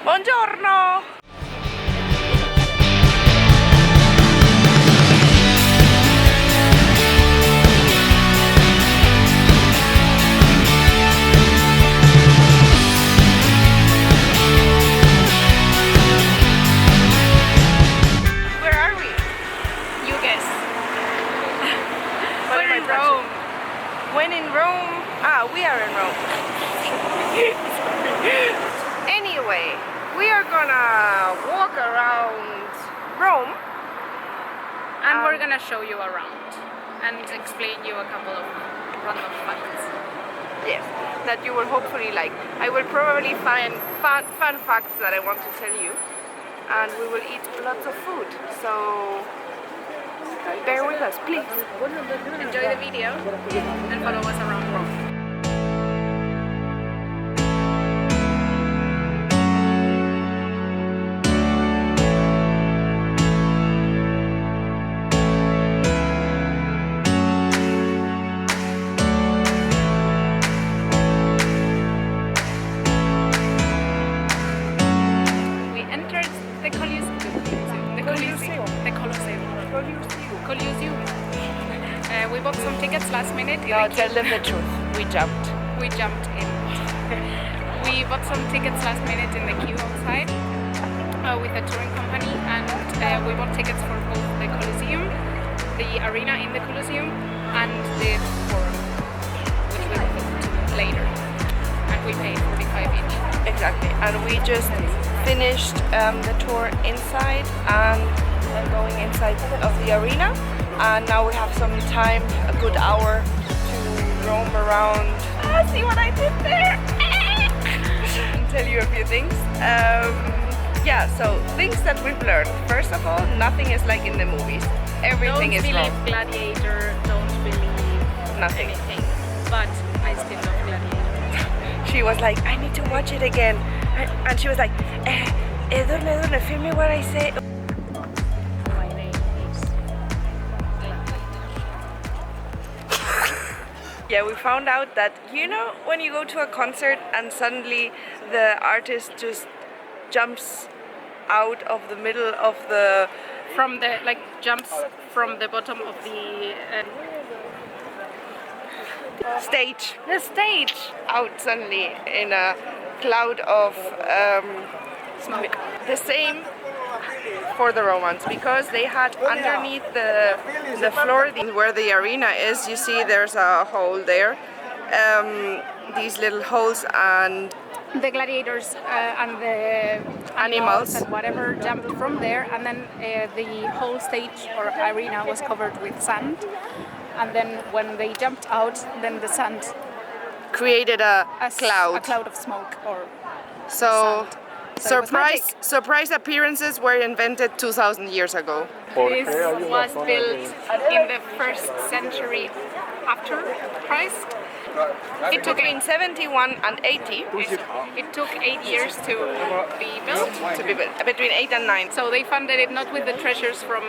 Buongiorno! Where are we? You guess. What We're am I in touching? Rome. When in Rome? Ah, we are in Rome. Anyway, we are gonna walk around Rome. And we're gonna show you around and explain you a couple of random facts. Yes, that you will hopefully like. I will probably find fun facts that I want to tell you, and we will eat lots of food. So bear with us, please. Enjoy the video and follow us around Rome. We entered the Colosseum. We bought some tickets last minute. No, tell them the truth. We jumped. We jumped in. We bought some tickets last minute in the queue outside with a touring company, and we bought tickets for both the Colosseum, the arena in the Colosseum, and the forum, which we will go to later. And we paid 45 each. Exactly. And we just finished the tour inside and going inside of the arena. And now we have some time, a good hour, to roam around. See what I did there? And tell you a few things. Yeah, so things that we've learned. First of all, nothing is like in the movies. Everything is Don't wrong. believe Gladiator, don't believe Nothing. anything. But I still love Gladiator. She was like, I need to watch it again. And she was like, Edurne, film me what I say. My name is Gladiator. Yeah, we found out that, you know, when you go to a concert and suddenly the artist just jumps out of the middle of the From the jumps from the bottom of the stage stage. out suddenly in a cloud of Smoke. the same for the Romans, because they had underneath the floor where the arena is, you see there's a hole there, these little holes, and The gladiators and the Animals. and whatever jumped from there, and then the whole stage or arena was covered with sand. And then when they jumped out, then the sand, created a a cloud. cloud of smoke or So sand. So it was surprise appearances were invented 2,000 years ago. This was built in the first century after Christ. It took between 71 and 80 It took 8 years to be built. to be built, between 8 and 9. So they funded it not with the treasures from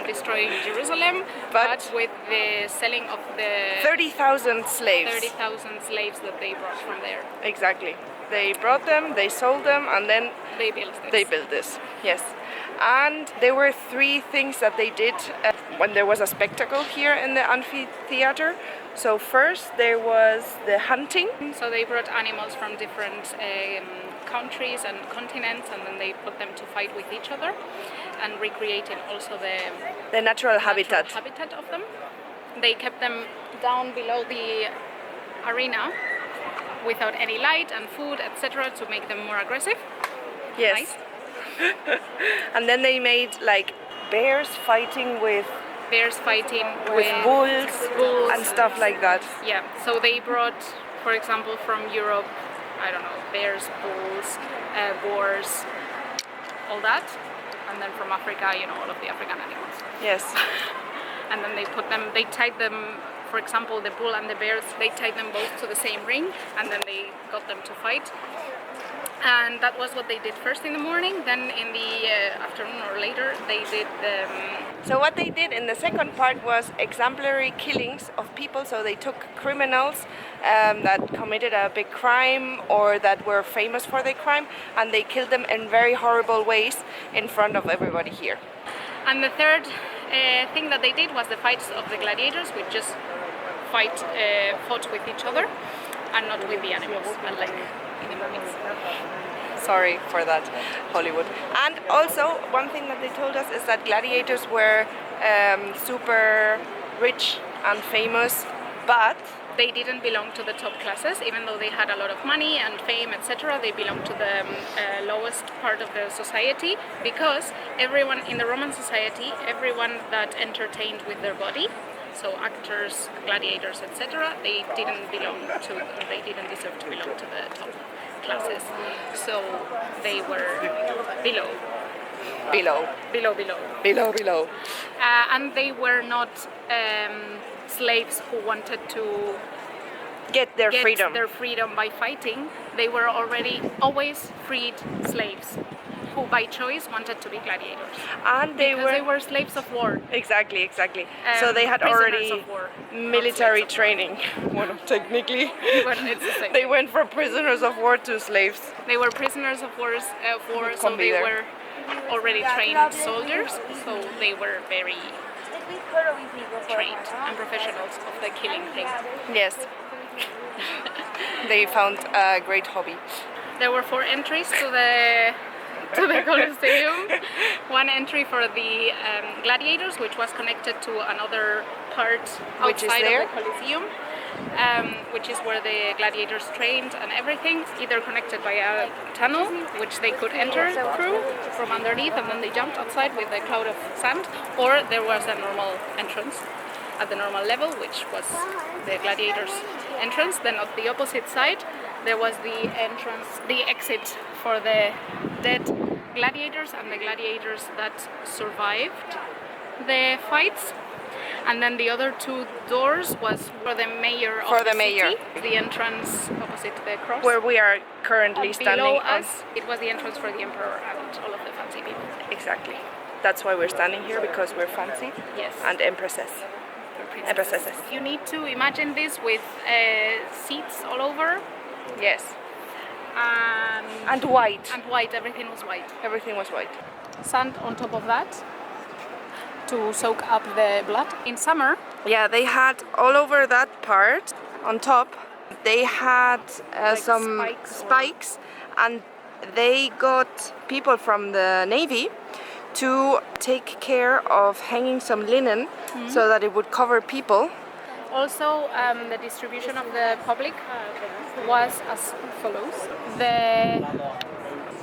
destroying Jerusalem, but with the selling of the 30,000 slaves. 30,000 slaves that they brought from there. Exactly. They brought them, they sold them, and then They built this. they built this. Yes. And there were 3 things that they did when there was a spectacle here in the amphitheater. So first there was the hunting. So they brought animals from different countries and continents, and then they put them to fight with each other, and recreated also The natural habitat. habitat of them. They kept them down below the arena without any light and food, etc., to make them more aggressive. Yes. Nice. And then they made like bears fighting with Bears fighting bulls bulls and stuff like that. Yeah, so they brought, for example, from Europe, I don't know, bears, bulls, boars, all that, and then from Africa, you know, all of the African animals. Yes. And then they tied them, for example, the bull and the bears, they tied them both to the same ring, and then they got them to fight. And that was what they did first in the morning. Then in the afternoon or later, they did the. So what they did in the second part was exemplary killings of people. So they took criminals that committed a big crime or that were famous for their crime, and they killed them in very horrible ways in front of everybody here. And the third thing that they did was the fights of the gladiators, which just fought with each other and not with the animals, but like in the movies. Sorry for that, Hollywood. And also, one thing that they told us is that gladiators were super rich and famous, but they didn't belong to the top classes, even though they had a lot of money and fame, etc. They belonged to the lowest part of the society, because everyone in the Roman society, everyone that entertained with their body, so actors, gladiators, etc., they didn't deserve to belong to the top classes. So they were below. And they were not slaves who wanted to get their freedom by fighting. They were always freed slaves who by choice wanted to be gladiators. And they were slaves of war. Exactly. So they had already military training. Well, technically, they went from prisoners of war to slaves. They were prisoners of war, so they were already trained soldiers. So they were very trained and professionals of the killing thing. Yes. They found a great hobby. There were 4 entries to the Colosseum. One entry for the gladiators, which was connected to another part outside of the Colosseum, which is where the gladiators trained and everything, either connected by a tunnel, which they could enter through from underneath, and then they jumped outside with a cloud of sand, or there was a normal entrance at the normal level, which was the gladiators' entrance. Then on the opposite side, there was the exit for the dead gladiators and the gladiators that survived the fights. And then the other 2 doors was for the mayor of the city. The entrance opposite the cross. Where we are currently standing. Below us, it was the entrance for the emperor and all of the fancy people. Exactly. That's why we're standing here, because we're fancy. Yes. And empresses. You need to imagine this with seats all over. Yes. And white. And white, everything was white. Everything was white. Sand on top of that to soak up the blood. In summer, yeah, they had all over that part on top, they had some spikes, and they got people from the Navy to take care of hanging some linen so that it would cover people. Also, the distribution of the public was as follows. The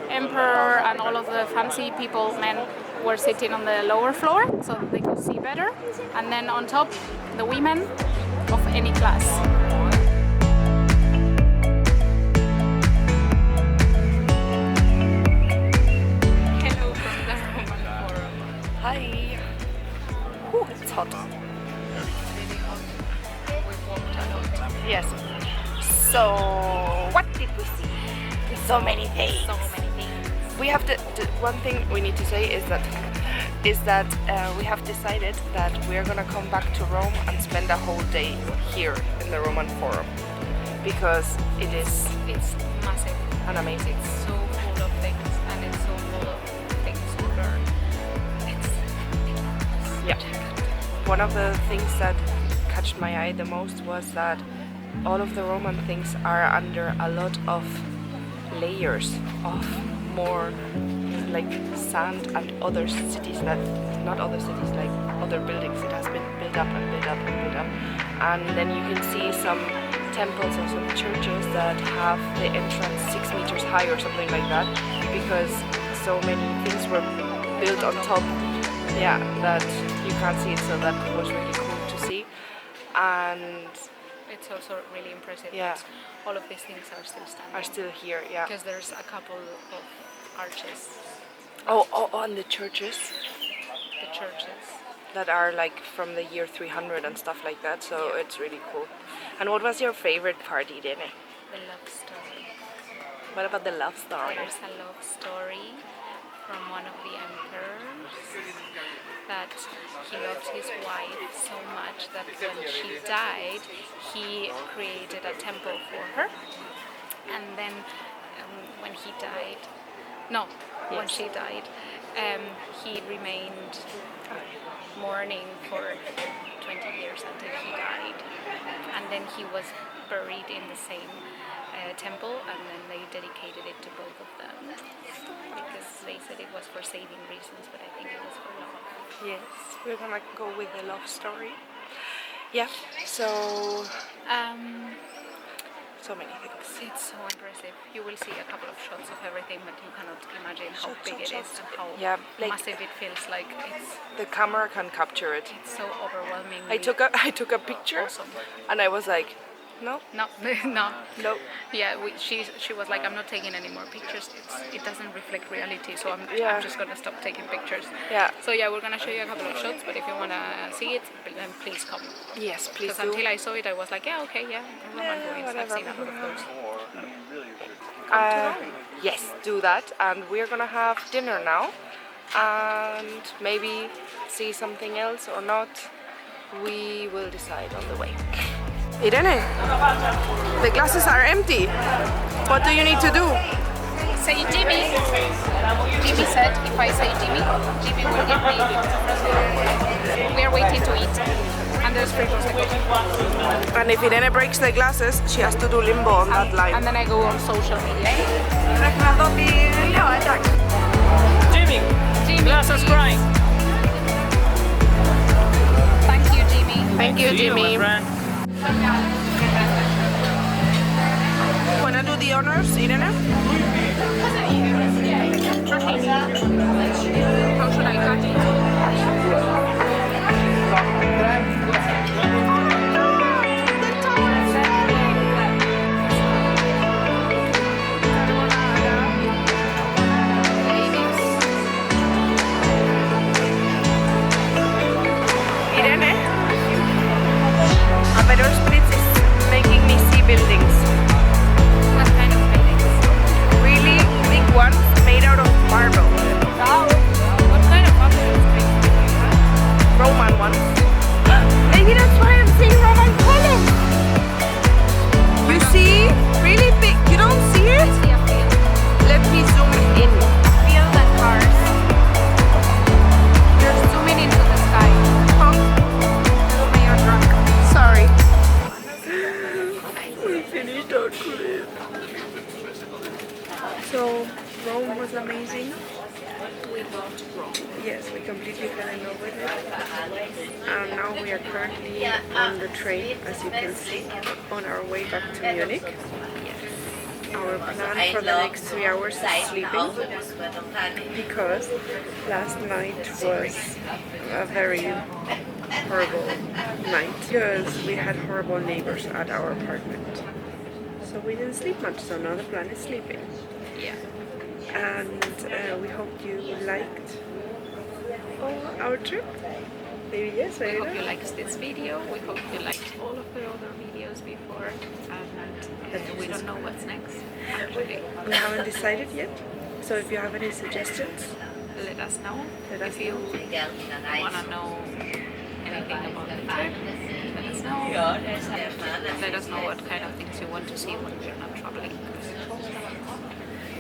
emperor and all of the fancy people, men, were sitting on the lower floor so that they could see better. And then on top, the women of any class. Hello from the Roman Forum. Hi. Ooh, it's hot. Really hot. We've walked a lot. Yes. So, what did we see? So many things. We have to. One thing we need to say is that we have decided that we are gonna come back to Rome and spend a whole day here in the Roman Forum, because it's massive and amazing. It's so full of things, and it's so full of things to learn. It's enormous. Yeah. One of the things that catched my eye the most was that all of the Roman things are under a lot of layers of more like sand and other cities like other buildings. It has been built up and built up and built up, and then you can see some temples and some churches that have the entrance 6 meters high or something like that, because so many things were built on top, yeah, that you can't see it. So that was really cool to see. And it's also really impressive that all of these things are still standing. Are still here, yeah. Because there's a couple of arches. Oh, and the churches. The churches. That are like from the year 300 and stuff like that, so it's really cool. And what was your favorite part, Irene? The love story. What about the love story? There's a love story from one of the emperors that he loved his wife so much that when she died, he created a temple for her. And then when he died, when she died, he remained mourning for 20 years until he died. And then he was buried in the same temple, and then they dedicated it to both of them because they said it was for saving reasons, but I think it was for love. Yes, we're gonna go with the love story. Yeah, so many things. It's so impressive. You will see a couple of shots of everything, but you cannot imagine how Shots, big shots, it is shots. and how Yeah, like- massive it feels like. The camera can capture it. It's so overwhelming. I took a picture Awesome. and I was like, no. No. Yeah, she was like, I'm not taking any more pictures. It doesn't reflect reality, so I'm just gonna stop taking pictures. Yeah. So yeah, we're gonna show you a couple of shots, but if you wanna see it, then please come. Yes, please Because do. until I saw it, I was like, yeah, okay, yeah, Roman ruins. I've whatever. seen a lot of those. Yes, do that, and we're gonna have dinner now, and maybe see something else or not. We will decide on the way. Irene, the glasses are empty. What do you need to do? Say Jimmy. Jimmy said if I say Jimmy, Jimmy will give me. We are waiting to eat, and there's free prosecco. And if Irene breaks the glasses, she has to do limbo on that line. And then I go on social media. Jimmy, glasses crying. Thank you, Jimmy. Thank you, See you, my Jimmy. friend. Wanna do the honors, Irene? How should I cut it? Irene, Aperol Spritz is making me see buildings. What kind of buildings? Really big ones made out of marble. What kind of buildings? Roman ones. Maybe that's why I'm seeing Roman Colosseum. You see? Really big. You don't see it? See a field. Let me zoom in. Field and cars. You're zooming into the sky. Oh, Zooming, you're drunk. sorry. We finished our trip. So, Rome was amazing. We loved Rome. Yes, we completely fell in love with it. And now we are currently on the train, as you can see, on our way back to Munich. Our plan for the next 3 hours is sleeping, because last night was a very horrible night because we had horrible neighbors at our apartment. So we didn't sleep much, so now the plan is sleeping. Yeah. And we hope you liked our trip. Maybe yes, We I hope don't you know. liked this video. We hope you liked all of the other videos before. And we don't know what's next, actually. We haven't decided yet. So if you have any suggestions, Let us know. Let us If you want to know anything about the trip, let us know. Let us know what kind of things you want to see when we're not traveling.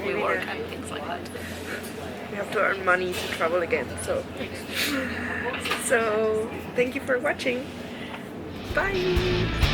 We work and things like that. we have to earn money to travel again. So thank you for watching. Bye.